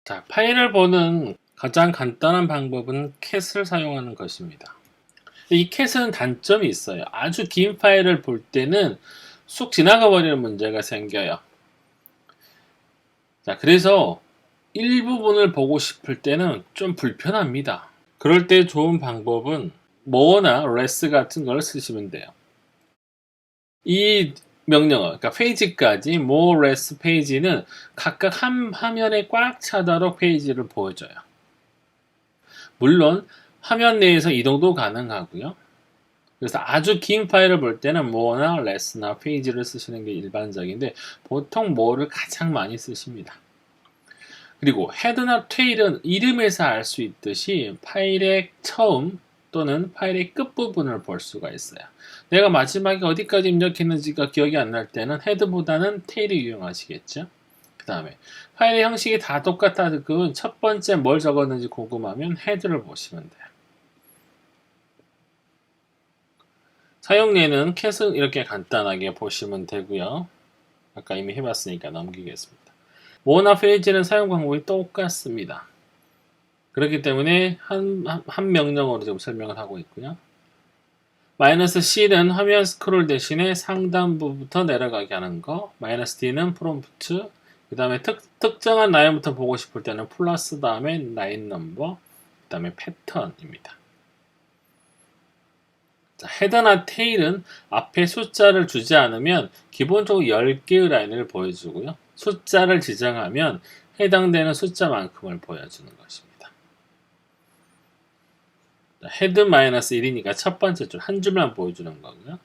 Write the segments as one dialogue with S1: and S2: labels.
S1: 자, 파일을 보는 가장 간단한 방법은 캣을 사용하는 것입니다. 이 캣은 단점이 있어요. 아주 긴 파일을 볼 때는 쑥 지나가 버리는 문제가 생겨요. 자, 그래서 일부분을 보고 싶을 때는 좀 불편합니다. 그럴 때 좋은 방법은 more나 less 같은 걸 쓰시면 돼요. 이 명령어, 그러니까 페이지까지 more, less 페이지는 각각 한 화면에 꽉 차도록 페이지를 보여줘요. 물론 화면 내에서 이동도 가능하고요. 그래서 아주 긴 파일을 볼 때는 more나 less나 페이지를 쓰시는 게 일반적인데 보통 more를 가장 많이 쓰십니다. 그리고 head나 tail은 이름에서 알 수 있듯이 파일의 처음 또는 파일의 끝부분을 볼 수가 있어요. 내가 마지막에 어디까지 입력했는지가 기억이 안 날 때는 head보다는 tail을 이용하시겠죠. 그 다음에 파일의 형식이 다 똑같아서 그 첫 번째 뭘 적었는지 궁금하면 head를 보시면 돼요. 사용 예는 캣은 이렇게 간단하게 보시면 되고요. 아까 이미 해봤으니까 넘기겠습니다. 모어나 페이지는 사용 방법이 똑같습니다. 그렇기 때문에 한 명령어로 지금 설명을 하고 있고요. -C는 화면 스크롤 대신에 상단부부터 내려가게 하는 거, -D는 프롬프트, 그 다음에 특정한 라인부터 보고 싶을 때는 플러스 다음에 라인 넘버, 그 다음에 패턴입니다. 자, 헤더나 테일은 앞에 숫자를 주지 않으면 기본적으로 10개의 라인을 보여주고요. 숫자를 지정하면 해당되는 숫자만큼을 보여주는 것입니다. 헤드 -1이니까 첫 번째 줄, 한 줄만 보여주는 거고요.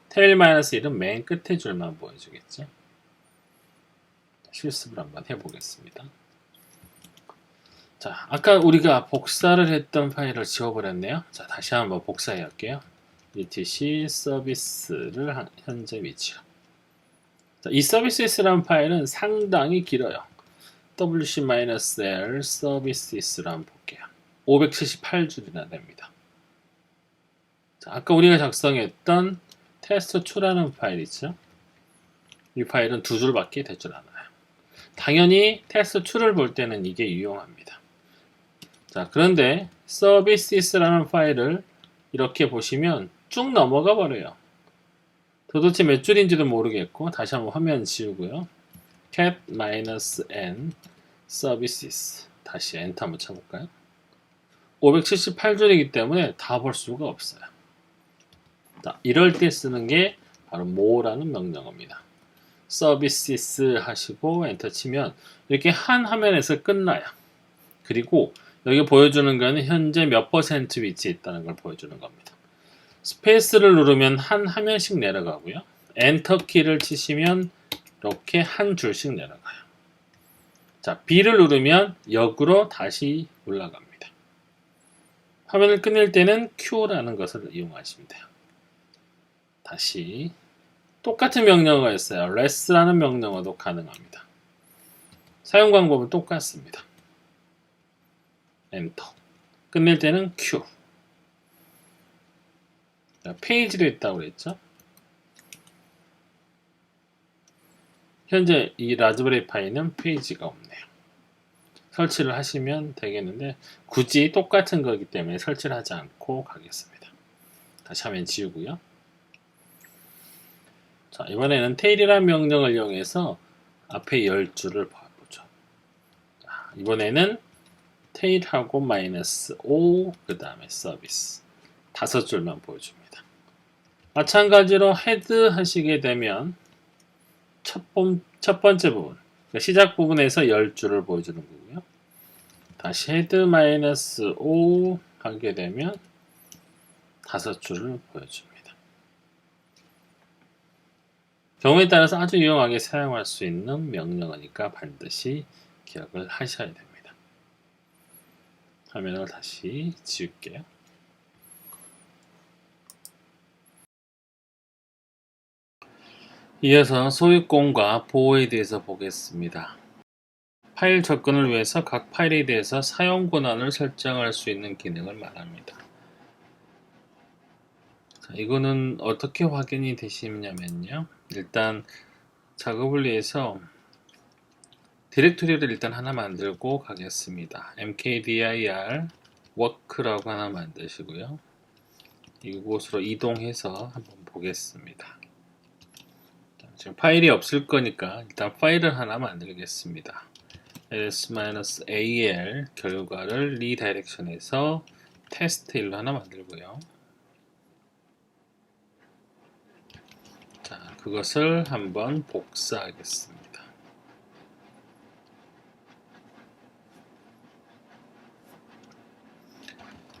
S1: 테일 -1은 맨 끝에 줄만 보여주겠죠. 실습을 한번 해보겠습니다. 자, 아까 우리가 복사를 했던 파일을 지워버렸네요. 자, 다시 한번 복사해 할게요. etc 서비스를 현재 위치로. 자, 이 서비스라는 파일은 상당히 길어요. wc-l services를 한번 볼게요. 578줄이나 됩니다. 자, 아까 우리가 작성했던 test2라는 파일 있죠? 이 파일은 두 줄밖에 되질 않아요. 당연히 test2를 볼 때는 이게 유용합니다. 자, 그런데 services라는 파일을 이렇게 보시면 쭉 넘어가 버려요. 도대체 몇 줄인지도 모르겠고 다시 한번 화면 지우고요. cat-n services 다시 엔터 한번 쳐볼까요? 578줄이기 때문에 다 볼 수가 없어요. 자, 이럴 때 쓰는 게 바로 more라는 명령어입니다. services 하시고 엔터 치면 이렇게 한 화면에서 끝나요. 그리고 여기 보여주는 거는 현재 몇 퍼센트 위치에 있다는 걸 보여주는 겁니다. 스페이스를 누르면 한 화면씩 내려가고요. 엔터 키를 치시면 이렇게 한 줄씩 내려가요. 자, B를 누르면 역으로 다시 올라갑니다. 화면을 끝낼 때는 Q라는 것을 이용하시면 돼요. 다시 똑같은 명령어가 있어요. less라는 명령어도 가능합니다. 사용 방법은 똑같습니다. 엔터. 끝낼 때는 Q. 페이지도 있다고 그랬죠? 현재 이 라즈베리 파이는 페이지가 없네요. 설치를 하시면 되겠는데 굳이 똑같은 거기 때문에 설치를 하지 않고 가겠습니다. 다시 화면 지우고요. 자, 이번에는 tail이라는 명령을 이용해서 앞에 10줄을 봐보죠. 자, 이번에는 tail하고 -o 그 다음에 서비스 5줄만 보여줍니다. 마찬가지로 head 하시게 되면 첫 번째 부분, 그러니까 시작 부분에서 10줄을 보여주는 거고요. 다시 head -o 하게 되면 5줄을 보여줍니다. 경우에 따라서 아주 유용하게 사용할 수 있는 명령어니까 반드시 기억을 하셔야 됩니다. 화면을 다시 지울게요. 이어서 소유권과 보호에 대해서 보겠습니다. 파일 접근을 위해서 각 파일에 대해서 사용 권한을 설정할 수 있는 기능을 말합니다. 자, 이거는 어떻게 확인이 되시냐면요. 일단 작업을 위해서 디렉토리를 일단 하나 만들고 가겠습니다. mkdir work라고 하나 만드시고요. 이곳으로 이동해서 한번 보겠습니다. 지금 파일이 없을 거니까 일단 파일을 하나 만들겠습니다. ls-al 결과를 리다이렉션에서 테스트1로 하나 만들고요. 자, 그것을 한번 복사하겠습니다.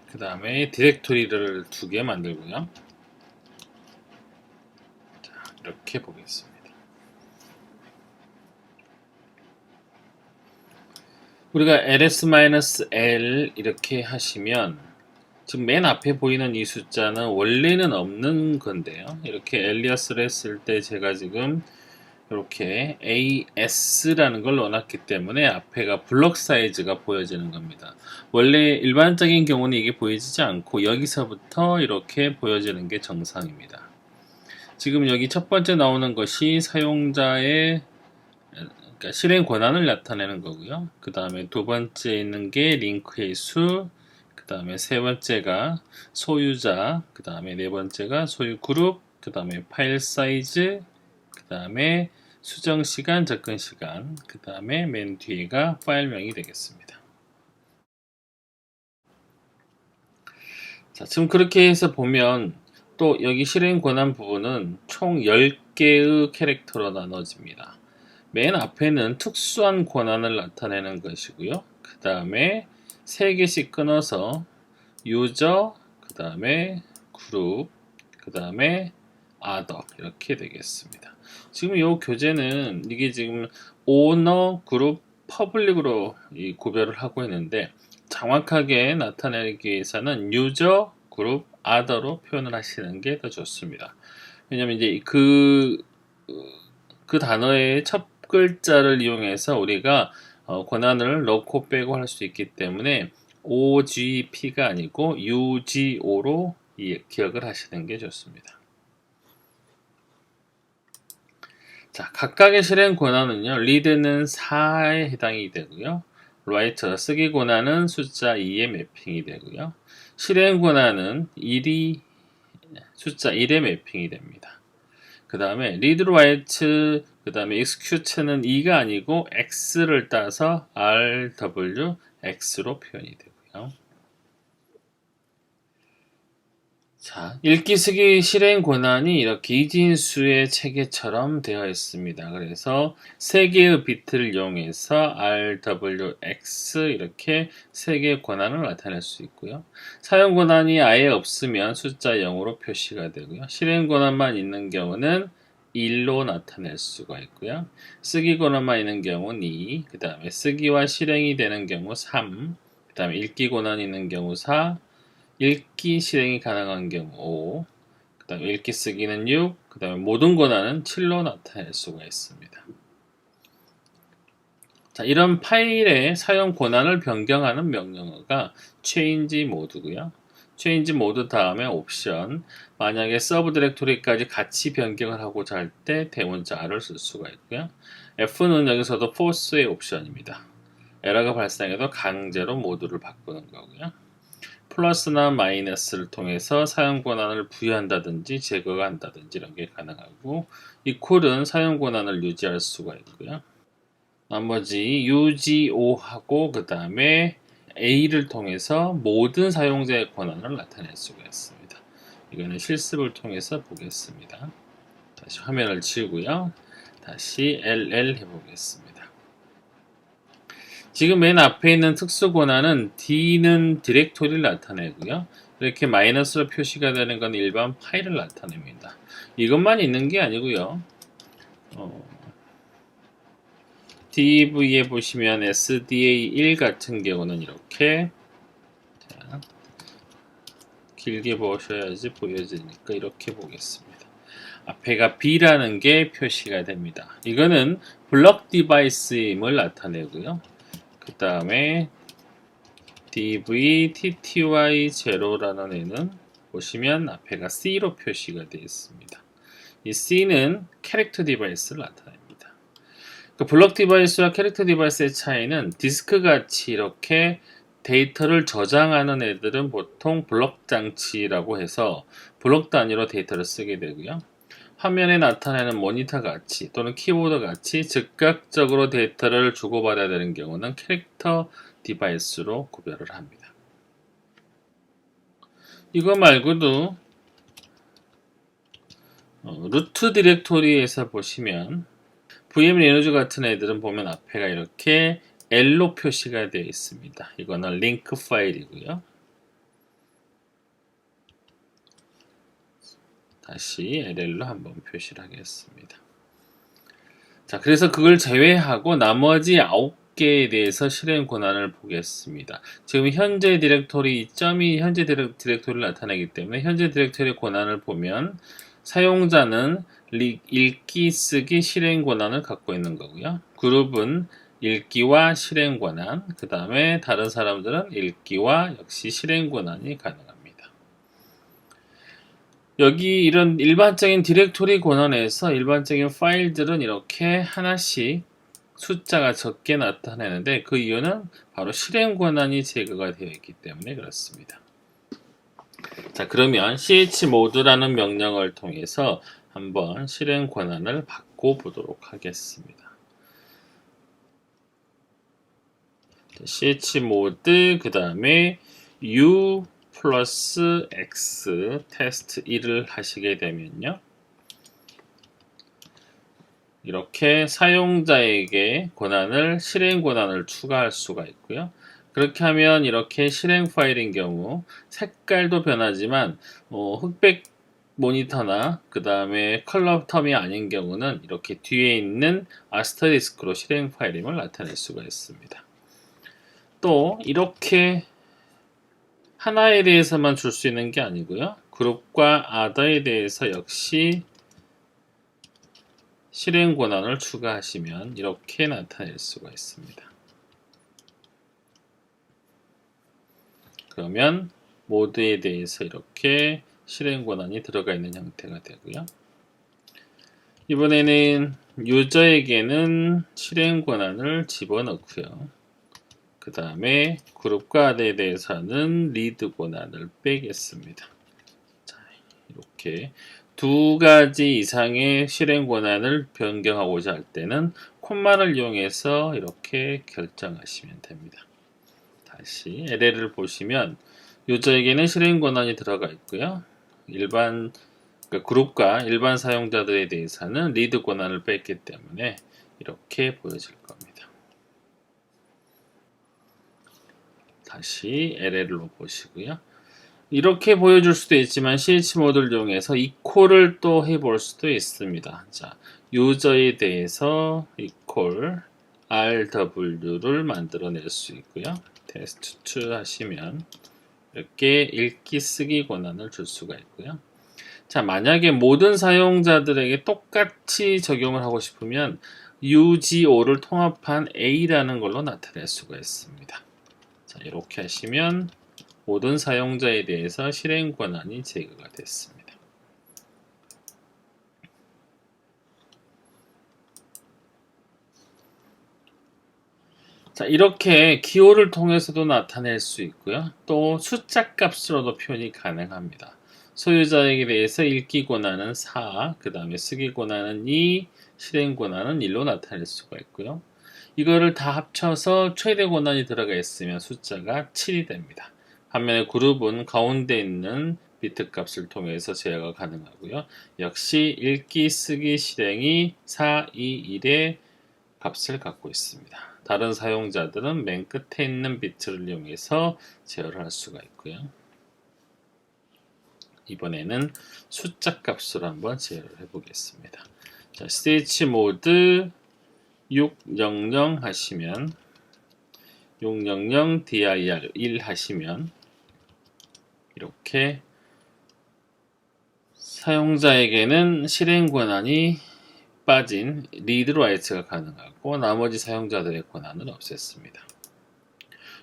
S1: 그 다음에 디렉토리를 2개 만들고요. 자, 이렇게 보겠습니다. 우리가 ls-l 이렇게 하시면 지금 맨 앞에 보이는 이 숫자는 원래는 없는 건데요. 이렇게 엘리아스를 했을 때 제가 지금 이렇게 AS라는 걸 넣어놨기 때문에 앞에가 블록 사이즈가 보여지는 겁니다. 원래 일반적인 경우는 이게 보여지지 않고 여기서부터 이렇게 보여지는 게 정상입니다. 지금 여기 첫 번째 나오는 것이 사용자의 그러니까 실행 권한을 나타내는 거고요. 그 다음에 두 번째 있는 게 링크의 수, 그 다음에 세 번째가 소유자, 그 다음에 네 번째가 소유 그룹, 그 다음에 파일 사이즈, 그 다음에 수정 시간, 접근 시간, 그 다음에 맨 뒤에가 파일명이 되겠습니다. 자, 지금 그렇게 해서 보면 또 여기 실행 권한 부분은 총 10개의 캐릭터로 나눠집니다. 맨 앞에는 특수한 권한을 나타내는 것이고요. 그 다음에 3개씩 끊어서 유저, 그 다음에 그룹, 그 다음에 other 이렇게 되겠습니다. 지금 이 교재는 이게 지금 오너, 그룹, 퍼블릭으로 구별을 하고 있는데 정확하게 나타내기 위해서는 유저, 그룹, other로 표현을 하시는 게 더 좋습니다. 왜냐면 이제 그 단어의 첫 글자를 이용해서 우리가 권한을 넣고 빼고 할 수 있기 때문에 OGP가 아니고 UGO로 기억을 하시는 게 좋습니다. 자, 각각의 실행 권한은요, read는 4에 해당이 되고요, write 쓰기 권한은 숫자 2에 매핑이 되고요, 실행 권한은 1이 숫자 1에 매핑이 됩니다. 그 다음에 read, write, 그 다음에 execute는 2가 아니고 x를 따서 rw, x로 표현이 되고요. 자, 읽기, 쓰기 실행 권한이 이렇게 이진수의 체계처럼 되어 있습니다. 그래서 3개의 비트를 이용해서 rw, x 이렇게 3개의 권한을 나타낼 수 있고요. 사용 권한이 아예 없으면 숫자 0으로 표시가 되고요. 실행 권한만 있는 경우는 1로 나타낼 수가 있고요. 쓰기 권한만 있는 경우는 2, 그 다음에 쓰기와 실행이 되는 경우 3, 그 다음에 읽기 권한이 있는 경우 4, 읽기 실행이 가능한 경우 5, 그 다음에 읽기 쓰기는 6, 그 다음에 모든 권한은 7로 나타낼 수가 있습니다. 자, 이런 파일의 사용 권한을 변경하는 명령어가 change mode고요. change mode 다음에 옵션, 만약에 서브 디렉토리까지 같이 변경을 하고자 할 때 대문자 R을 쓸 수가 있고요. F는 여기서도 force의 옵션입니다. 에러가 발생해도 강제로 모드를 바꾸는 거고요. 플러스나 마이너스를 통해서 사용 권한을 부여한다든지 제거가 한다든지 이런 게 가능하고, 이퀄은 사용 권한을 유지할 수가 있고요. 나머지 UGO하고 그 다음에 A를 통해서 모든 사용자의 권한을 나타낼 수가 있습니다. 이거는 실습을 통해서 보겠습니다. 다시 화면을 지우고요. 다시 LL 해보겠습니다. 지금 맨 앞에 있는 특수 권한은 D는 디렉토리를 나타내고요. 이렇게 마이너스로 표시가 되는 건 일반 파일을 나타냅니다. 이것만 있는 게 아니고요. DV에 보시면 SDA1 같은 경우는 이렇게, 자, 길게 보셔야지 보여지니까 이렇게 보겠습니다. 앞에가 B라는 게 표시가 됩니다. 이거는 블럭 디바이스임을 나타내고요. 그 다음에 DVTTY0라는 애는 보시면 앞에가 C로 표시가 되어 있습니다. 이 C는 캐릭터 디바이스를 나타냅니다. 그 블록 디바이스와 캐릭터 디바이스의 차이는 디스크 같이 이렇게 데이터를 저장하는 애들은 보통 블록 장치라고 해서 블록 단위로 데이터를 쓰게 되고요. 화면에 나타나는 모니터 같이 또는 키보드 같이 즉각적으로 데이터를 주고받아야 되는 경우는 캐릭터 디바이스로 구별을 합니다. 이거 말고도 루트 디렉토리에서 보시면 VM 리누즈 같은 애들은 보면 앞에가 이렇게 L로 표시가 되어 있습니다. 이거는 링크 파일이고요. 다시 LL로 한번 표시를 하겠습니다. 자, 그래서 그걸 제외하고 나머지 9개에 대해서 실행 권한을 보겠습니다. 지금 현재 디렉토리 점이 현재 디렉토리를 나타내기 때문에 현재 디렉토리 권한을 보면 사용자는 읽기, 쓰기, 실행 권한을 갖고 있는 거고요. 그룹은 읽기와 실행 권한, 그 다음에 다른 사람들은 읽기와 역시 실행 권한이 가능합니다. 여기 이런 일반적인 디렉토리 권한에서 일반적인 파일들은 이렇게 하나씩 숫자가 적게 나타내는데 그 이유는 바로 실행 권한이 제거가 되어 있기 때문에 그렇습니다. 자, 그러면 chmod라는 명령을 통해서 한번 실행 권한을 바꿔보도록 하겠습니다. chmod 그 다음에 u 플러스 x 테스트 1을 하시게 되면요. 이렇게 사용자에게 실행 권한을 추가할 수가 있고요. 그렇게 하면 이렇게 실행 파일인 경우 색깔도 변하지만 흑백 모니터나 그 다음에 컬러 텀이 아닌 경우는 이렇게 뒤에 있는 아스터리스크로 실행 파일임을 나타낼 수가 있습니다. 또 이렇게 하나에 대해서만 줄 수 있는 게 아니고요. 그룹과 other에 대해서 역시 실행 권한을 추가하시면 이렇게 나타낼 수가 있습니다. 그러면 모드에 대해서 이렇게 실행 권한이 들어가 있는 형태가 되고요. 이번에는 유저에게는 실행 권한을 집어넣고요. 그 다음에 그룹과 other에 대해서는 리드 권한을 빼겠습니다. 자, 이렇게 두 가지 이상의 실행 권한을 변경하고자 할 때는 콤마를 이용해서 이렇게 결정하시면 됩니다. 다시 LL을 보시면 유저에게는 실행 권한이 들어가 있고요. 그룹과 일반 사용자들에 대해서는 리드 권한을 뺐기 때문에 이렇게 보여질 겁니다. 다시 LL로 보시고요. 이렇게 보여줄 수도 있지만 chmod를 이용해서 equal을 또 해볼 수도 있습니다. 자, 유저에 대해서 equal rw를 만들어낼 수 있고요. test2 하시면 이렇게 읽기 쓰기 권한을 줄 수가 있고요. 자, 만약에 모든 사용자들에게 똑같이 적용을 하고 싶으면 UGO를 통합한 A라는 걸로 나타낼 수가 있습니다. 자, 이렇게 하시면 모든 사용자에 대해서 실행 권한이 제거가 됐습니다. 자, 이렇게 기호를 통해서도 나타낼 수 있고요. 또 숫자 값으로도 표현이 가능합니다. 소유자에게 대해서 읽기 권한은 4, 그 다음에 쓰기 권한은 2, 실행 권한은 1로 나타낼 수가 있고요. 이거를 다 합쳐서 최대 권한이 들어가 있으면 숫자가 7이 됩니다. 반면에 그룹은 가운데 있는 비트 값을 통해서 제어가 가능하고요. 역시 읽기, 쓰기, 실행이 4, 2, 1의 값을 갖고 있습니다. 다른 사용자들은 맨 끝에 있는 비트를 이용해서 제어를 할 수가 있고요. 이번에는 숫자 값으로 한번 제어를 해보겠습니다. 자, chmod 600 하시면 600 dir 1 하시면 이렇게 사용자에게는 실행 권한이 빠진 리드 라이트가 가능하고 나머지 사용자들의 권한을 없앴습니다.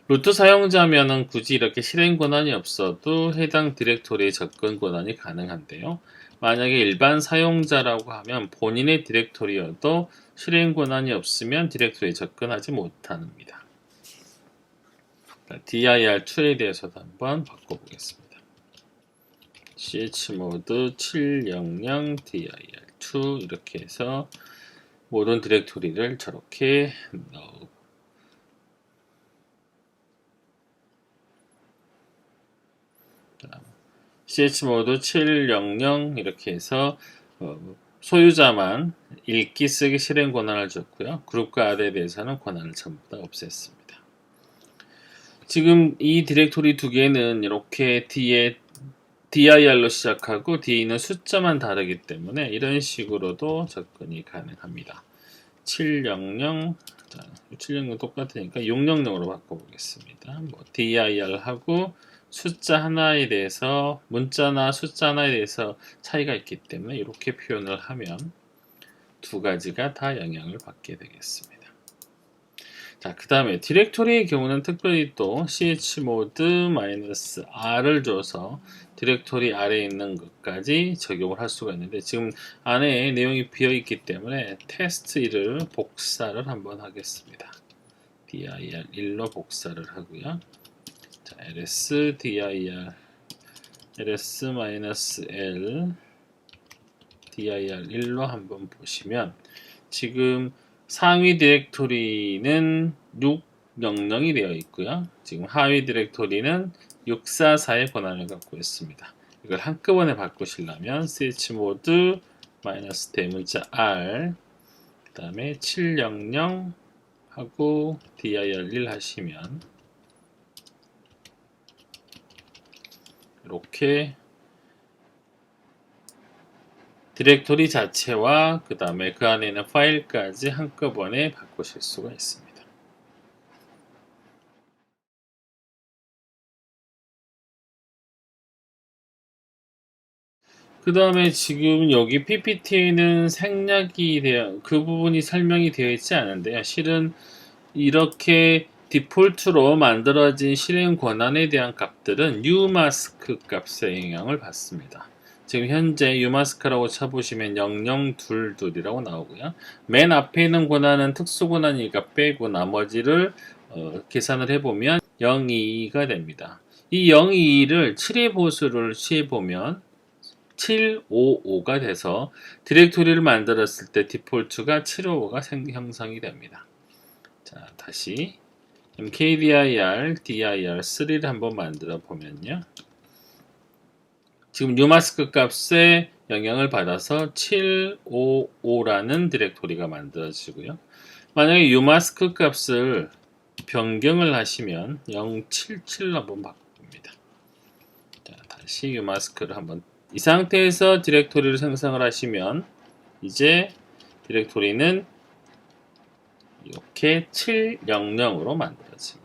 S1: 루트 사용자면은 굳이 이렇게 실행 권한이 없어도 해당 디렉토리에 접근 권한이 가능한데요. 만약에 일반 사용자라고 하면 본인의 디렉토리여도 실행 권한이 없으면 디렉토리에 접근하지 못합니다. dir2에 대해서도 한번 바꿔보겠습니다. chmod 700 dir2 이렇게 해서 모든 디렉토리를 저렇게 넣고 chmod 700 이렇게 해서 소유자만 읽기, 쓰기, 실행 권한을 줬고요. 그룹과 아드에 대해서는 권한을 전부 다 없앴습니다. 지금 이 디렉토리 두 개는 이렇게 뒤에 dir로 시작하고 뒤에 있는 숫자만 다르기 때문에 이런 식으로도 접근이 가능합니다. 700, 자, 700 똑같으니까 600으로 바꿔보겠습니다. dir하고 숫자 하나에 대해서, 문자나 숫자 하나에 대해서 차이가 있기 때문에 이렇게 표현을 하면 두 가지가 다 영향을 받게 되겠습니다. 자, 그 다음에 디렉토리의 경우는 특별히 또 chmod-r을 줘서 디렉토리 아래에 있는 것까지 적용을 할 수가 있는데 지금 안에 내용이 비어 있기 때문에 test1을 복사를 한번 하겠습니다. dir1로 복사를 하고요. 자, ls dir ls-l dir1로 한번 보시면 지금 상위 디렉토리는 600이 되어 있고요. 지금 하위 디렉토리는 644의 권한을 갖고 있습니다. 이걸 한꺼번에 바꾸시려면 chmod 대문자 r 그 다음에 700 하고 dir1 하시면 이렇게 디렉토리 자체와 그 다음에 그 안에 있는 파일까지 한꺼번에 바꾸실 수가 있습니다. 그 다음에 지금 여기 PPT에는 생략이 되어, 그 부분이 설명이 되어 있지 않은데요. 실은 이렇게 디폴트로 만들어진 실행 권한에 대한 값들은 umask 값의 영향을 받습니다. 지금 현재 umask라고 쳐보시면 0022이라고 나오고요. 맨 앞에 있는 권한은 특수 권한이니까 빼고 나머지를 계산을 해보면 022가 됩니다. 이 022를 7의 보수를 취해보면 755가 돼서 디렉토리를 만들었을 때 디폴트가 755가 형성이 됩니다. 자, 다시 mkdir dir3를 한번 만들어 보면요. 지금 umask 값에 영향을 받아서 755라는 디렉토리가 만들어지고요. 만약에 umask 값을 변경을 하시면 077로 한번 바꿉니다. 자, 다시 umask를 한번 이 상태에서 디렉토리를 생성을 하시면 이제 디렉토리는 이렇게 700으로 만들어집니다.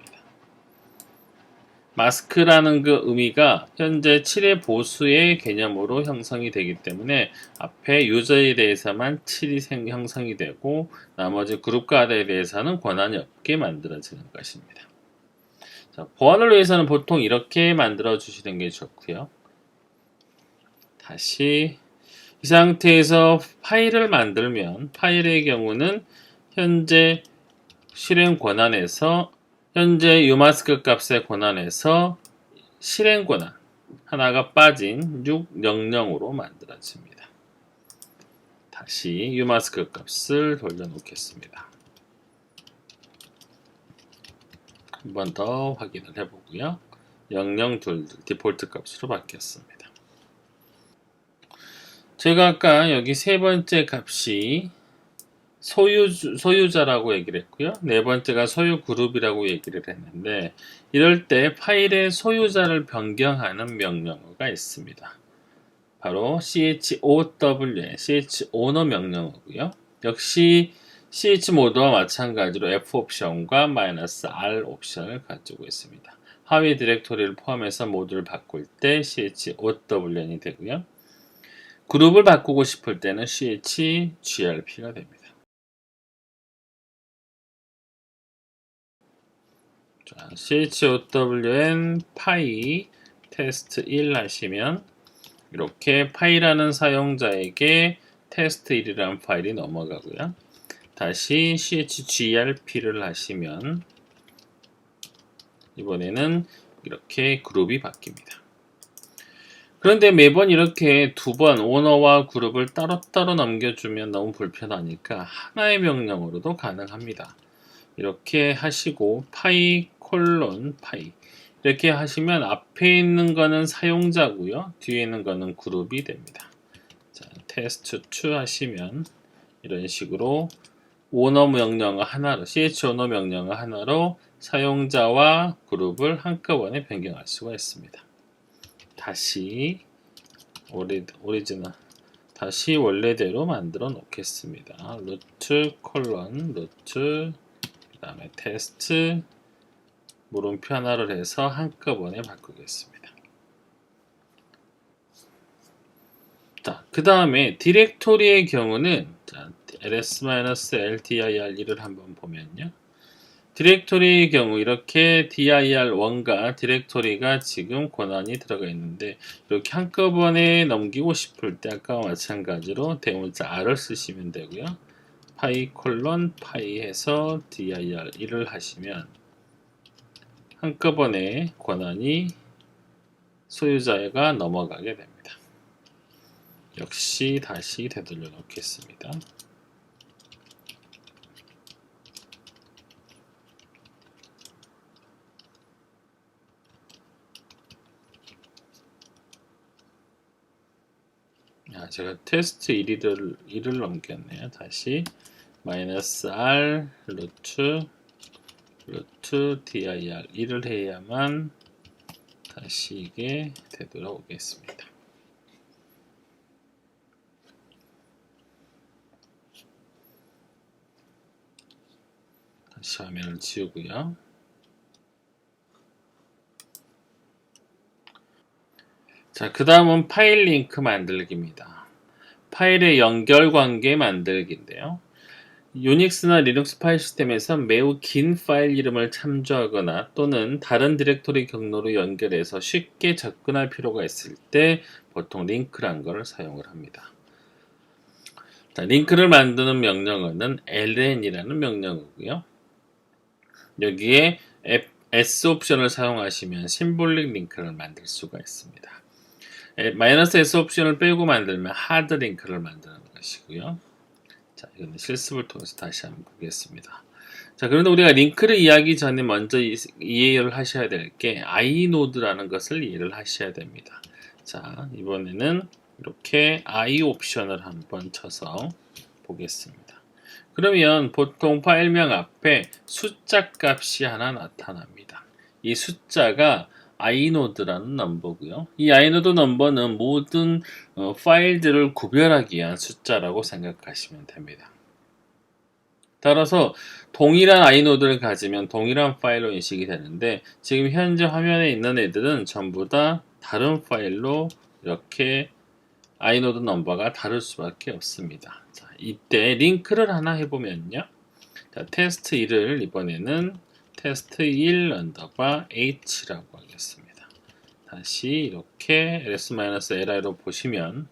S1: 마스크라는 그 의미가 현재 7의 보수의 개념으로 형성이 되기 때문에 앞에 유저에 대해서만 7이 형성이 되고 나머지 그룹과 아래에 대해서는 권한이 없게 만들어지는 것입니다. 자, 보안을 위해서는 보통 이렇게 만들어 주시는 게 좋고요. 다시 이 상태에서 파일을 만들면 파일의 경우는 현재 실행 권한에서 현재 umask 값의 권한에서 실행 권한 하나가 빠진 600으로 만들어집니다. 다시 umask 값을 돌려놓겠습니다. 한 번 더 확인을 해보고요. 002 디폴트 값으로 바뀌었습니다. 제가 아까 여기 세 번째 값이 소유자라고 얘기를 했고요. 네 번째가 소유 그룹이라고 얘기를 했는데 이럴 때 파일의 소유자를 변경하는 명령어가 있습니다. 바로 chown 명령어고요. 역시 chmod와 마찬가지로 f옵션과 -r 옵션을 가지고 있습니다. 하위 디렉토리를 포함해서 모두를 바꿀 때 chown이 되고요. 그룹을 바꾸고 싶을 때는 chgrp가 됩니다. chown 파이 테스트 1 하시면 이렇게 파이라는 사용자에게 test1이라는 파일이 넘어가고요. 다시 chgrp를 하시면 이번에는 이렇게 그룹이 바뀝니다. 그런데 매번 이렇게 두 번 오너와 그룹을 따로따로 넘겨주면 너무 불편하니까 하나의 명령으로도 가능합니다. 이렇게 하시고 파이 콜론 파이 이렇게 하시면 앞에 있는 거는 사용자고요. 뒤에 있는 거는 그룹이 됩니다. 자, test2 하시면 이런 식으로 오너 명령어 하나로 chono 명령어 하나로 사용자와 그룹을 한꺼번에 변경할 수가 있습니다. 다시 오리지널 다시 원래대로 만들어 놓겠습니다. 루트 콜론 루트 그 다음에 테스트 물음표 하나를 해서 한꺼번에 바꾸겠습니다. 자, 그 다음에 디렉토리의 경우는 ls-ldir1을 한번 보면요. 디렉토리의 경우 이렇게 dir1과 디렉토리가 지금 권한이 들어가 있는데 이렇게 한꺼번에 넘기고 싶을 때 아까와 마찬가지로 대문자 r을 쓰시면 되고요. 파이 콜론 파이 해서 dir1을 하시면 한꺼번에 권한이 소유자가 넘어가게 됩니다. 역시 다시 되돌려 놓겠습니다. 제가 테스트 1을 넘겼네요. 다시 -r 루트 dir 1을 해야만 다시 이게 되돌아오겠습니다. 다시 화면을 지우고요. 자, 그 다음은 파일 링크 만들기입니다. 파일의 연결 관계 만들기인데요. 유닉스나 리눅스 파일 시스템에서 매우 긴 파일 이름을 참조하거나 또는 다른 디렉토리 경로로 연결해서 쉽게 접근할 필요가 있을 때 보통 링크란 걸 사용을 합니다. 자, 링크를 만드는 명령어는 ln이라는 명령어고요. 여기에 s 옵션을 사용하시면 심볼릭 링크를 만들 수가 있습니다. -s 옵션을 빼고 만들면 하드 링크를 만드는 것이고요. 자, 이거는 실습을 통해서 다시 한번 보겠습니다. 자, 그런데 우리가 링크를 이해하기 전에 먼저 이해를 하셔야 될 게 iNode라는 것을 이해를 하셔야 됩니다. 자, 이번에는 이렇게 i 옵션을 한번 쳐서 보겠습니다. 그러면 보통 파일명 앞에 숫자 값이 하나 나타납니다. 이 숫자가 iNode라는 넘버고요. 이 iNode 넘버는 모든 파일들을 구별하기 위한 숫자라고 생각하시면 됩니다. 따라서 동일한 iNode를 가지면 동일한 파일로 인식이 되는데 지금 현재 화면에 있는 애들은 전부 다 다른 파일로 이렇게 iNode 넘버가 다를 수밖에 없습니다. 자, 이때 링크를 하나 해보면요. 자, 테스트 1을 이번에는 테스트 1 언더바 h라고 하겠습니다. 다시 이렇게 ls-li로 보시면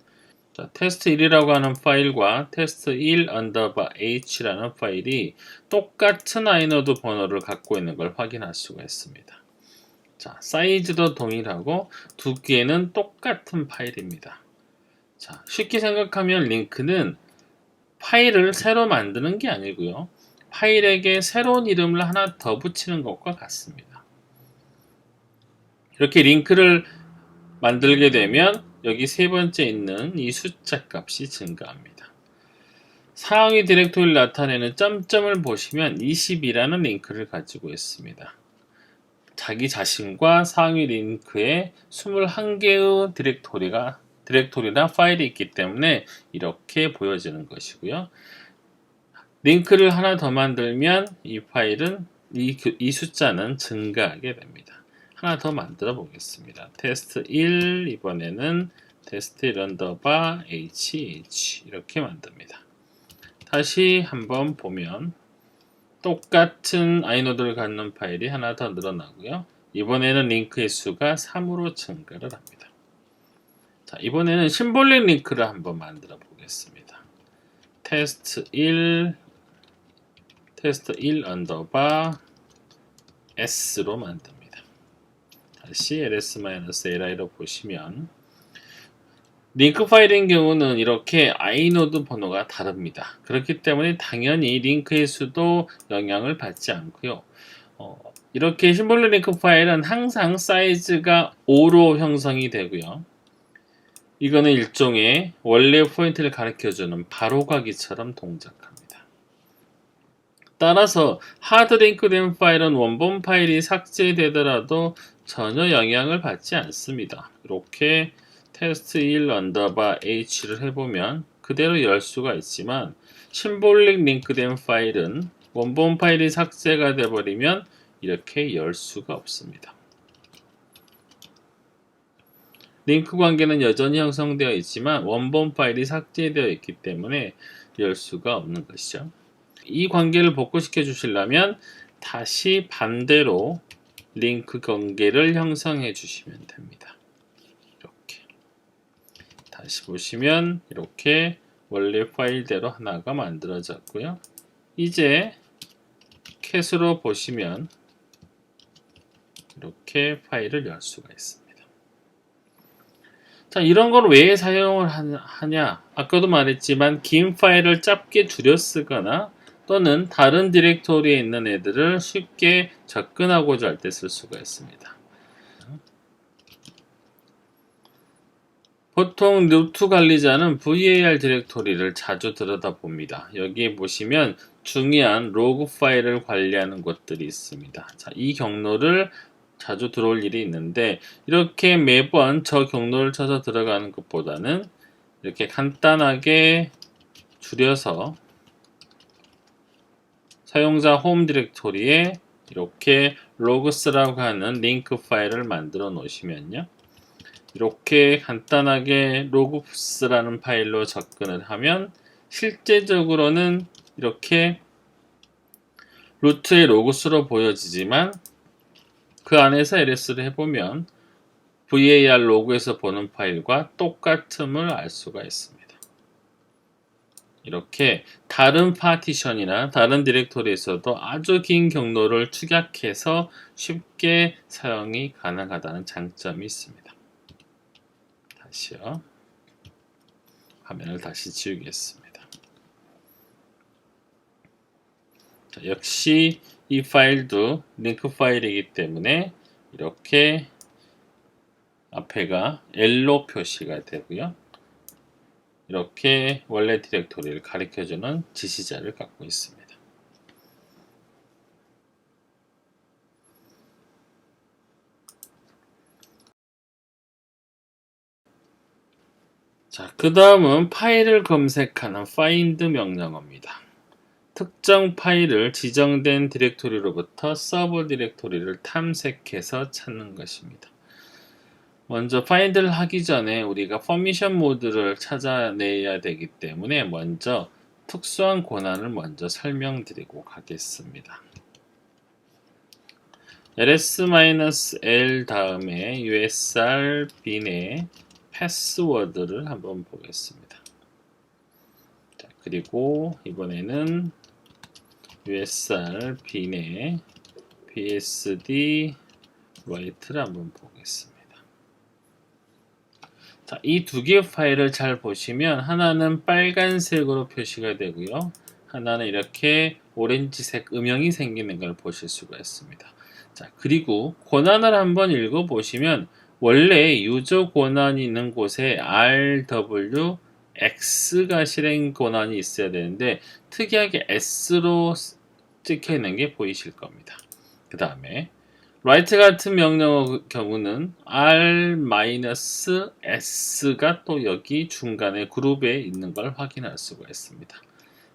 S1: 자, 테스트 1이라고 하는 파일과 테스트 1 언더바 h라는 파일이 똑같은 iNode 번호를 갖고 있는 걸 확인할 수가 있습니다. 자, 사이즈도 동일하고 두 개는 똑같은 파일입니다. 자, 쉽게 생각하면 링크는 파일을 새로 만드는 게 아니고요. 파일에게 새로운 이름을 하나 더 붙이는 것과 같습니다. 이렇게 링크를 만들게 되면 여기 세 번째 있는 이 숫자 값이 증가합니다. 상위 디렉토리를 나타내는 점점을 보시면 20이라는 링크를 가지고 있습니다. 자기 자신과 상위 링크에 21개의 디렉토리나 파일이 있기 때문에 이렇게 보여지는 것이고요. 링크를 하나 더 만들면 이 파일은 이 숫자는 증가하게 됩니다. 하나 더 만들어 보겠습니다. 테스트 1 이번에는 테스트 1 언더바 hh 이렇게 만듭니다. 다시 한번 보면 똑같은 iNode를 갖는 파일이 하나 더 늘어나고요. 이번에는 링크의 수가 3으로 증가를 합니다. 자, 이번에는 심볼릭 링크를 한번 만들어 보겠습니다. 테스트 1 언더바 s로 만듭니다. 다시 ls-li로 보시면 링크 파일인 경우는 이렇게 아이노드 번호가 다릅니다. 그렇기 때문에 당연히 링크의 수도 영향을 받지 않고요. 이렇게 심볼릭 링크 파일은 항상 사이즈가 5로 형성이 되고요. 이거는 일종의 원래 포인트를 가리켜주는 바로가기처럼 동작합니다. 따라서 하드 링크된 파일은 원본 파일이 삭제되더라도 전혀 영향을 받지 않습니다. 이렇게 테스트 1 언더바 h를 해보면 그대로 열 수가 있지만 심볼릭 링크된 파일은 원본 파일이 삭제가 되어버리면 이렇게 열 수가 없습니다. 링크 관계는 여전히 형성되어 있지만 원본 파일이 삭제되어 있기 때문에 열 수가 없는 것이죠. 이 관계를 복구시켜 주시려면 다시 반대로 링크 관계를 형성해 주시면 됩니다. 이렇게 다시 보시면 이렇게 원래 파일대로 하나가 만들어졌고요. 이제 캣으로 보시면 이렇게 파일을 열 수가 있습니다. 자, 이런 걸 왜 사용을 하냐? 아까도 말했지만 긴 파일을 짧게 줄여 쓰거나 또는 다른 디렉토리에 있는 애들을 쉽게 접근하고자 할 때 쓸 수가 있습니다. 보통 루트 관리자는 var 디렉토리를 자주 들여다봅니다. 여기에 보시면 중요한 로그 파일을 관리하는 것들이 있습니다. 자, 이 경로를 자주 들어올 일이 있는데 이렇게 매번 저 경로를 쳐서 들어가는 것보다는 이렇게 간단하게 줄여서 사용자 홈 디렉토리에 이렇게 로그스라고 하는 링크 파일을 만들어 놓으시면요. 이렇게 간단하게 로그스라는 파일로 접근을 하면 실제적으로는 이렇게 루트의 로그스로 보여지지만 그 안에서 LS를 해보면 var 로그에서 보는 파일과 똑같음을 알 수가 있습니다. 이렇게 다른 파티션이나 다른 디렉토리에서도 아주 긴 경로를 축약해서 쉽게 사용이 가능하다는 장점이 있습니다. 다시요. 화면을 다시 지우겠습니다. 자, 역시 이 파일도 링크 파일이기 때문에 이렇게 앞에가 L로 표시가 되고요. 이렇게 원래 디렉토리를 가리켜주는 지시자를 갖고 있습니다. 자, 그 다음은 파일을 검색하는 find 명령어입니다. 특정 파일을 지정된 디렉토리로부터 서브 디렉토리를 탐색해서 찾는 것입니다. 먼저 find를 하기 전에 우리가 퍼미션 모드를 찾아내야 되기 때문에 먼저 특수한 권한을 먼저 설명드리고 가겠습니다. ls-l 다음에 usr bin의 패스워드를 한번 보겠습니다. 자, 그리고 이번에는 usr bin의 bsd write를 한번 보겠습니다. 자, 이 두 개의 파일을 잘 보시면 하나는 빨간색으로 표시가 되고요. 하나는 이렇게 오렌지색 음영이 생기는 걸 보실 수가 있습니다. 자, 그리고 권한을 한번 읽어보시면 원래 유저 권한이 있는 곳에 RW, X가 실행 권한이 있어야 되는데 특이하게 S로 찍혀 있는 게 보이실 겁니다. 그 다음에 write 같은 명령어 경우는 R-S가 또 여기 중간에 그룹에 있는 걸 확인할 수가 있습니다.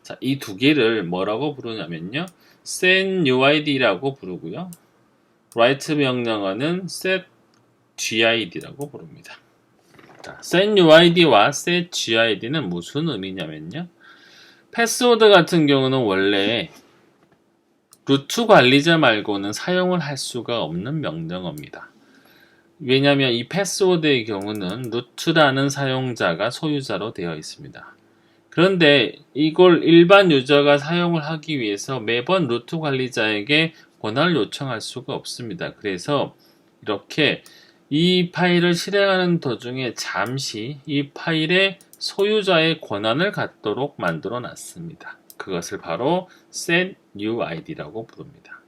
S1: 자, 이 두 개를 뭐라고 부르냐면요. setUID라고 부르고요. write 명령어는 setGID라고 부릅니다. 자, setUID와 setGID는 무슨 의미냐면요. 패스워드 같은 경우는 원래 루트 관리자 말고는 사용을 할 수가 없는 명령어입니다. 왜냐하면 이 패스워드의 경우는 루트라는 사용자가 소유자로 되어 있습니다. 그런데 이걸 일반 유저가 사용을 하기 위해서 매번 루트 관리자에게 권한을 요청할 수가 없습니다. 그래서 이렇게 이 파일을 실행하는 도중에 잠시 이 파일의 소유자의 권한을 갖도록 만들어 놨습니다. 그것을 바로 setUID라고 부릅니다.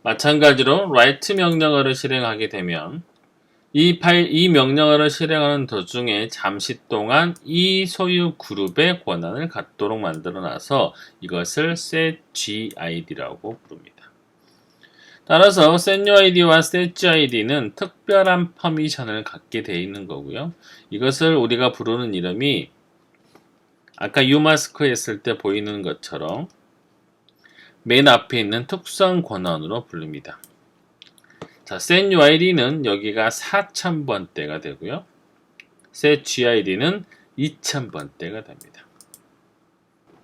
S1: 마찬가지로 write 명령어를 실행하게 되면 이 명령어를 실행하는 도중에 잠시 동안 이 소유 그룹의 권한을 갖도록 만들어 놔서 이것을 setGID라고 부릅니다. 따라서 setUID와 setGID는 특별한 퍼미션을 갖게 되어 있는 거고요. 이것을 우리가 부르는 이름이 아까 umask 했을 때 보이는 것처럼 맨 앞에 있는 특수한 권한으로 부릅니다. 자, setUID는 여기가 4000번대가 되고요. setGID는 2000번대가 됩니다.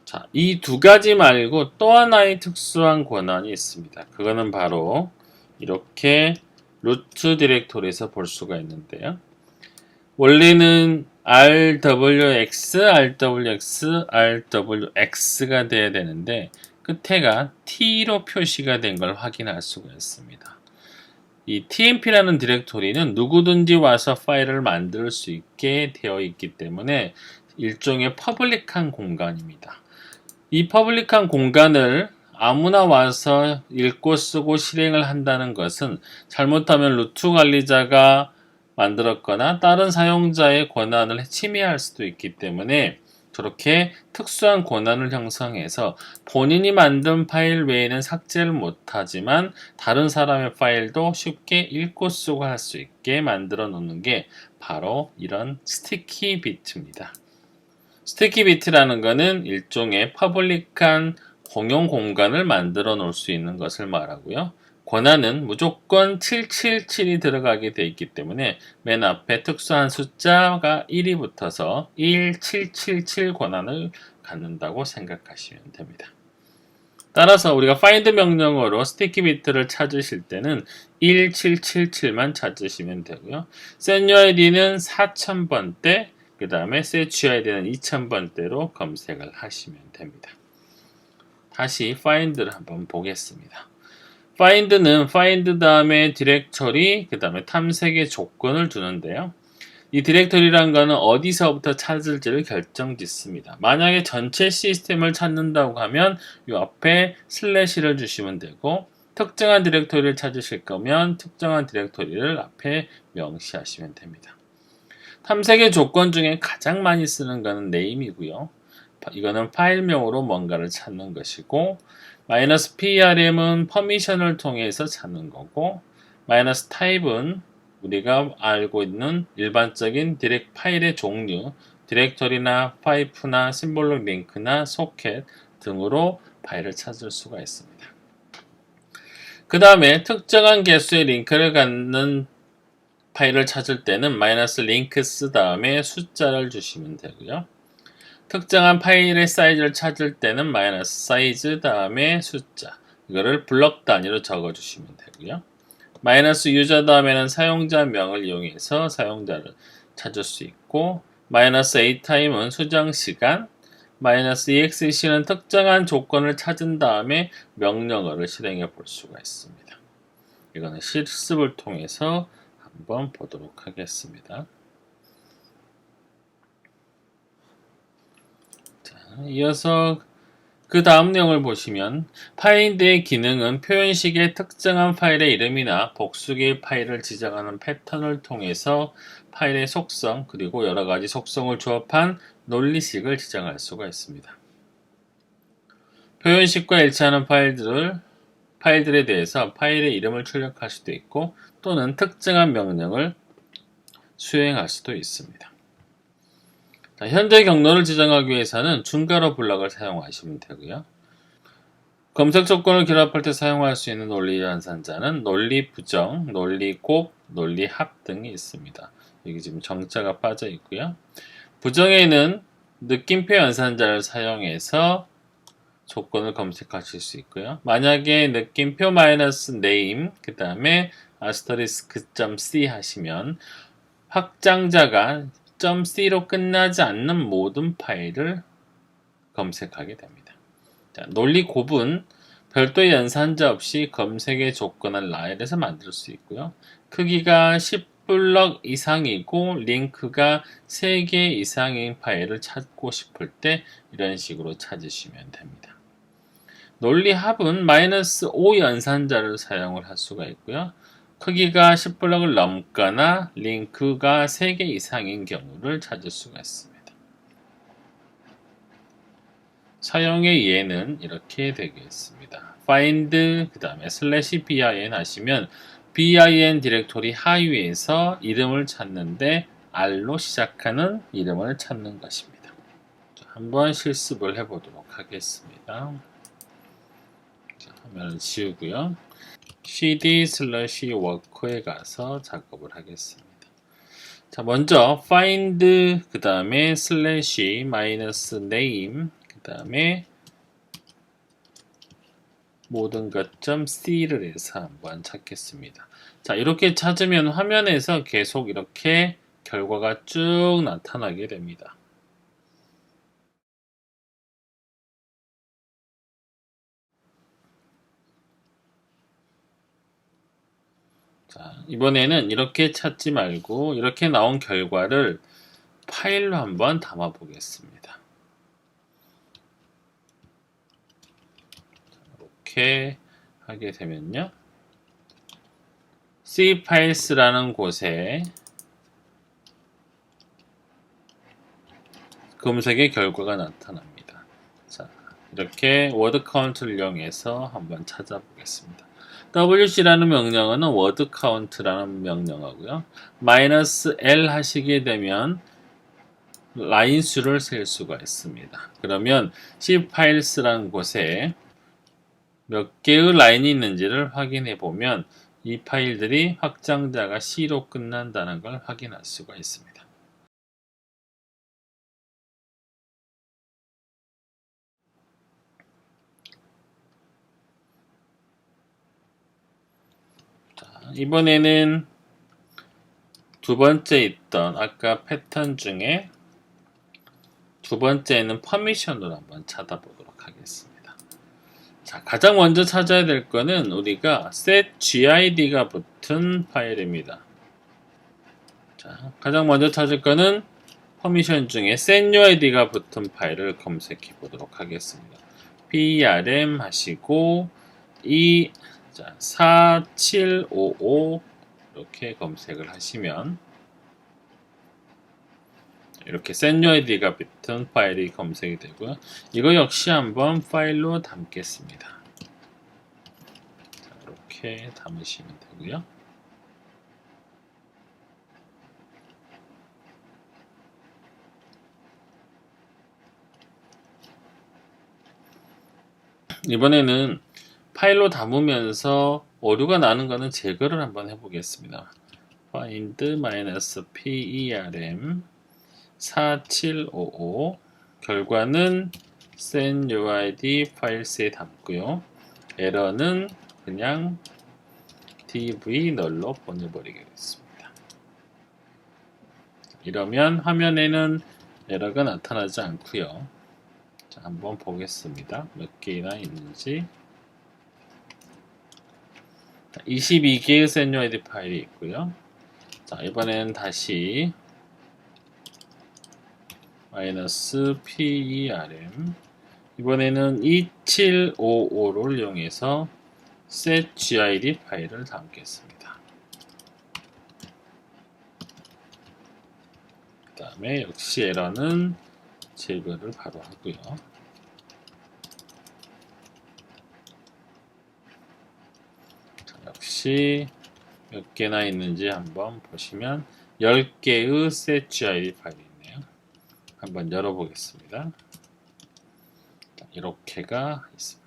S1: 자, 이 두 가지 말고 또 하나의 특수한 권한이 있습니다. 그거는 바로 이렇게 루트 디렉토리에서 볼 수가 있는데요. 원래는 RWX, RWX, RWX가 돼야 되는데 끝에가 T로 표시가 된 걸 확인할 수가 있습니다. 이 tmp라는 디렉토리는 누구든지 와서 파일을 만들 수 있게 되어 있기 때문에 일종의 퍼블릭한 공간입니다. 이 퍼블릭한 공간을 아무나 와서 읽고 쓰고 실행을 한다는 것은 잘못하면 루트 관리자가 만들었거나 다른 사용자의 권한을 침해할 수도 있기 때문에 저렇게 특수한 권한을 형성해서 본인이 만든 파일 외에는 삭제를 못하지만 다른 사람의 파일도 쉽게 읽고 쓰고 할 수 있게 만들어 놓는 게 바로 이런 스티키 비트입니다. 스티키 비트라는 것은 일종의 퍼블릭한 공용 공간을 만들어 놓을 수 있는 것을 말하고요. 권한은 무조건 777이 들어가게 되어 있기 때문에 맨 앞에 특수한 숫자가 1이 붙어서 1777 권한을 갖는다고 생각하시면 됩니다. 따라서 우리가 find 명령어로 스티키 비트를 찾으실 때는 1777만 찾으시면 되고요. setUID는 4000번대, 그 다음에 setGID는 2000번대로 검색을 하시면 됩니다. 다시 find를 한번 보겠습니다. find는 find 다음에 디렉터리, 그 다음에 탐색의 조건을 두는데요. 이 디렉터리란 거는 어디서부터 찾을지를 결정짓습니다. 만약에 전체 시스템을 찾는다고 하면 이 앞에 슬래시를 주시면 되고 특정한 디렉터리를 찾으실 거면 특정한 디렉터리를 앞에 명시하시면 됩니다. 탐색의 조건 중에 가장 많이 쓰는 거는 name이고요. 이거는 파일명으로 뭔가를 찾는 것이고 -prm은 퍼미션을 통해서 찾는 거고 -type은 우리가 알고 있는 일반적인 파일의 종류, 디렉터리나 파이프나 심볼록 링크나 소켓 등으로 파일을 찾을 수가 있습니다. 그 다음에 특정한 개수의 링크를 갖는 파일을 찾을 때는 -links 다음에 숫자를 주시면 되고요. 특정한 파일의 사이즈를 찾을 때는 -size 다음에 숫자, 이거를 블럭 단위로 적어주시면 되고요. -user 다음에는 사용자명을 이용해서 사용자를 찾을 수 있고 -atime은 수정시간, -exec는 특정한 조건을 찾은 다음에 명령어를 실행해 볼 수가 있습니다. 이거는 실습을 통해서 한번 보도록 하겠습니다. 자, 이어서 그 다음 내용을 보시면 find의 기능은 표현식의 특정한 파일의 이름이나 복수기의 파일을 지정하는 패턴을 통해서 파일의 속성 그리고 여러가지 속성을 조합한 논리식을 지정할 수가 있습니다. 표현식과 일치하는 파일들에 대해서 파일의 이름을 출력할 수도 있고 또는 특정한 명령을 수행할 수도 있습니다. 자, 현재 경로를 지정하기 위해서는 중괄호 블럭을 사용하시면 되고요. 검색 조건을 결합할 때 사용할 수 있는 논리 연산자는 논리 부정, 논리 곱, 논리 합 등이 있습니다. 여기 지금 정자가 빠져 있고요. 부정에는 느낌표 연산자를 사용해서 조건을 검색하실 수 있고요. 만약에 느낌표 -name, 그 다음에 *c 하시면 확장자가 .c로 끝나지 않는 모든 파일을 검색하게 됩니다. 자, 논리 곱은 별도의 연산자 없이 검색의 조건을 라엘에서 만들 수 있고요. 크기가 10블럭 이상이고 링크가 3개 이상인 파일을 찾고 싶을 때 이런 식으로 찾으시면 됩니다. 논리 합은 -5 연산자를 사용을 할 수가 있고요. 크기가 10블럭을 넘거나 링크가 3개 이상인 경우를 찾을 수가 있습니다. 사용의 예는 이렇게 되겠습니다. find 그 다음에 /bin 하시면 bin 디렉토리 하위에서 이름을 찾는데 r로 시작하는 이름을 찾는 것입니다. 자, 한번 실습을 해보도록 하겠습니다. 자, 화면을 지우고요. cd/work에 가서 작업을 하겠습니다. 자, 먼저 find 그 다음에 /name 그 다음에 모든 것.c를 해서 한번 찾겠습니다. 자, 이렇게 찾으면 화면에서 계속 이렇게 결과가 쭉 나타나게 됩니다. 자, 이번에는 이렇게 찾지 말고 이렇게 나온 결과를 파일로 한번 담아 보겠습니다. 이렇게 하게 되면요. cfiles라는 곳에 검색의 결과가 나타납니다. 자, 이렇게 워드 카운트를 이용해서 한번 찾아보겠습니다. wc라는 명령어는 워드 카운트라는 명령어고요. -l 하시게 되면 라인 수를 셀 수가 있습니다. 그러면 cfiles라는 곳에 몇 개의 라인이 있는지를 확인해 보면 이 파일들이 확장자가 C로 끝난다는 걸 확인할 수가 있습니다. 자, 이번에는 두 번째 있던 아까 패턴 중에 두 번째는 퍼미션으로 한번 찾아보도록 하겠습니다. 자, 가장 먼저 찾아야 될 거는 우리가 setgid가 붙은 파일입니다. 자, 가장 먼저 찾을 거는 퍼미션 중에 setUID가 붙은 파일을 검색해 보도록 하겠습니다. PRM 하시고 4755 이렇게 검색을 하시면 이렇게 setUID가 붙은 파일이 검색이 되고요. 이거 역시 한번 파일로 담겠습니다. 자, 이렇게 담으시면 되고요. 이번에는 파일로 담으면서 오류가 나는 것은 제거를 한번 해보겠습니다. find-perm 4755 결과는 setUID 파일스에 담고요. 에러는 그냥 dv 널로 보내버리겠습니다. 이러면 화면에는 에러가 나타나지 않고요. 자, 한번 보겠습니다. 몇 개나 있는지. 22개의 setUID 파일이 있고요. 자, 이번에는 다시 -perm 이번에는 2755를 이용해서 setgid 파일을 담겠습니다. 그 다음에 역시 에러는 제거를 바로 하고요. 자, 역시 몇 개나 있는지 한번 보시면 10개의 setgid 파일이 있네요. 한번 열어보겠습니다. 자, 이렇게가 있습니다.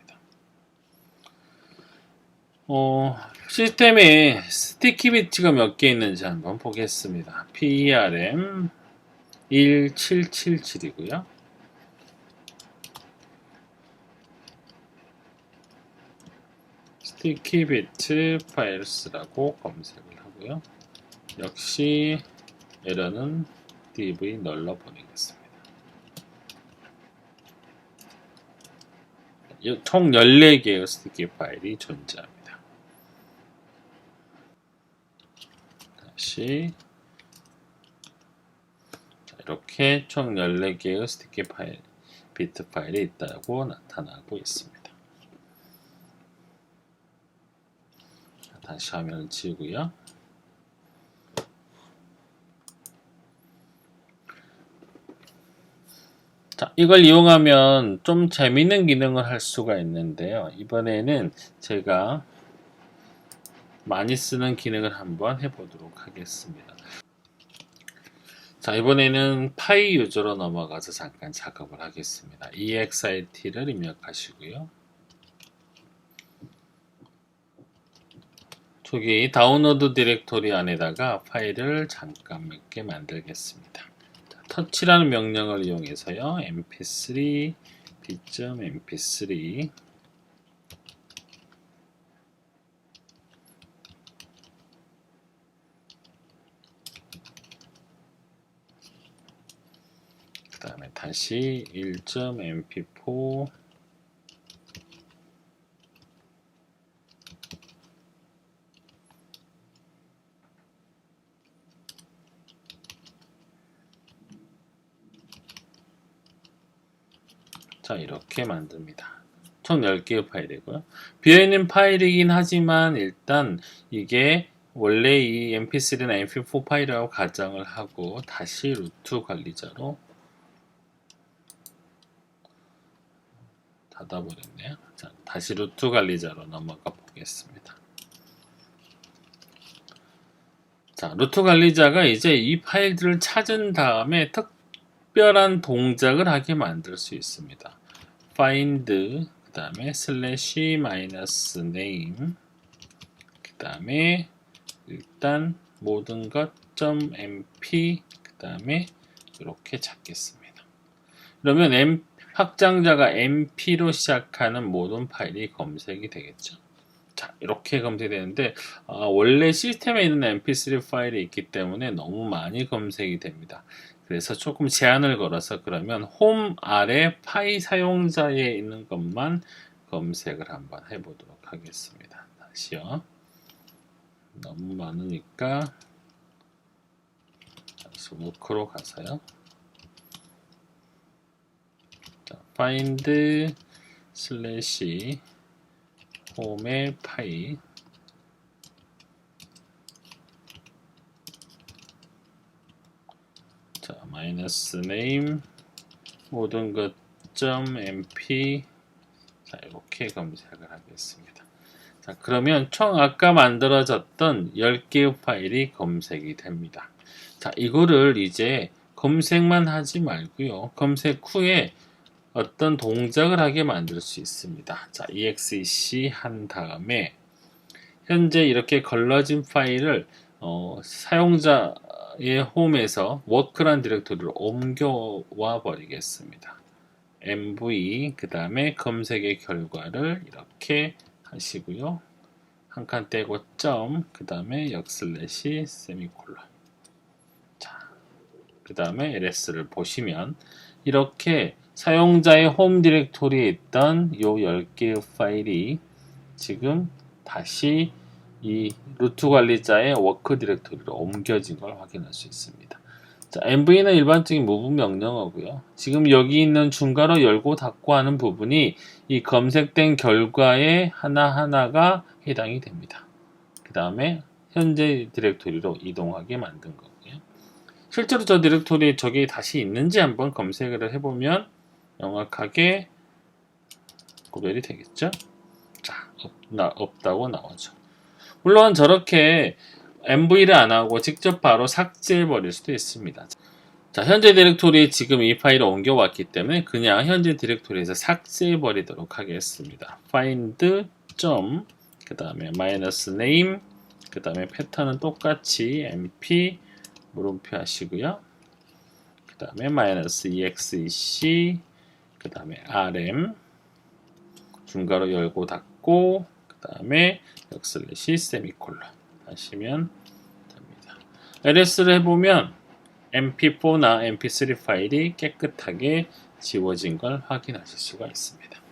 S1: 시스템에 스티키 비트가 몇 개 있는지 한번 보겠습니다. PERM 1777이고요. sticky bit files라고 검색을 하고요. 역시 에러는 div 널러 보내겠습니다. 총 14개의 스티키 파일이 존재합니다. 다시 이렇게 총 14개의 스티키 파일, 비트 파일이 있다고 나타나고 있습니다. 다시 화면을 지우고요. 자, 이걸 이용하면 좀 재밌는 기능을 할 수가 있는데요. 이번에는 제가 많이 쓰는 기능을 한번 해보도록 하겠습니다. 자, 이번에는 파이 유저로 넘어가서 잠깐 작업을 하겠습니다. exit를 입력하시고요. 저기 다운로드 디렉토리 안에다가 파일을 잠깐 몇 개 만들겠습니다. 터치라는 명령을 이용해서요. mp3 b.mp3 그 다음에 다시 1.mp4 자, 이렇게 만듭니다. 총 10개의 파일이고요. 비어있는 파일이긴 하지만 일단 이게 원래 이 mp3나 mp4 파일이라고 가정을 하고 다시 루트 관리자로 닫아버렸네요. 자, 다시 루트 관리자로 넘어가 보겠습니다. 자, 루트 관리자가 이제 이 파일들을 찾은 다음에 특별한 동작을 하게 만들 수 있습니다. find 그 다음에 slash 마이너스 name 그 다음에 일단 모든 것 .mp 그 다음에 이렇게 찾겠습니다. 그러면 확장자가 mp로 시작하는 모든 파일이 검색이 되겠죠. 자, 이렇게 검색이 되는데 원래 시스템에 있는 mp3 파일이 있기 때문에 너무 많이 검색이 됩니다. 그래서 조금 제한을 걸어서 그러면 홈 아래 파이 사용자에 있는 것만 검색을 한번 해보도록 하겠습니다. 다시요. 너무 많으니까 다시 워크로 가서요. 자, find 슬래시 홈의 파이 자, 마이너스 네임 모든 것 .mp 자, 이렇게 검색을 하겠습니다. 자, 그러면 총 아까 만들어졌던 10개의 파일이 검색이 됩니다. 자, 이거를 이제 검색만 하지 말고요. 검색 후에 어떤 동작을 하게 만들 수 있습니다. 자, exec 한 다음에 현재 이렇게 걸러진 파일을 사용자의 홈에서 워크란 디렉토리로 옮겨와 버리겠습니다. mv 그 다음에 검색의 결과를 이렇게 하시고요. 한 칸 떼고 그 다음에 역슬래시 세미콜론 자, 그 다음에 ls를 보시면 이렇게 사용자의 홈 디렉토리에 있던 요 10개의 파일이 지금 다시 이 루트 관리자의 워크 디렉토리로 옮겨진 걸 확인할 수 있습니다. 자, mv는 일반적인 move 명령어고요. 지금 여기 있는 중괄호 열고 닫고 하는 부분이 이 검색된 결과에 하나하나가 해당이 됩니다. 그 다음에 현재 디렉토리로 이동하게 만든 거고요. 실제로 저 디렉토리에 저게 다시 있는지 한번 검색을 해보면 명확하게 구별이 되겠죠? 자, 없다고 나오죠. 물론 저렇게 mv를 안 하고 직접 바로 삭제해 버릴 수도 있습니다. 자, 현재 디렉토리에 지금 이 파일을 옮겨왔기 때문에 그냥 현재 디렉토리에서 삭제해 버리도록 하겠습니다. find 그 다음에 마이너스 name 그 다음에 패턴은 똑같이 mp 물음표 하시고요. 그 다음에 마이너스 exec 그 다음에 rm 중괄호 열고 닫고 그 다음에 역슬래시 세미콜론 하시면 됩니다. LS를 해보면 mp4나 mp3 파일이 깨끗하게 지워진 걸 확인하실 수가 있습니다.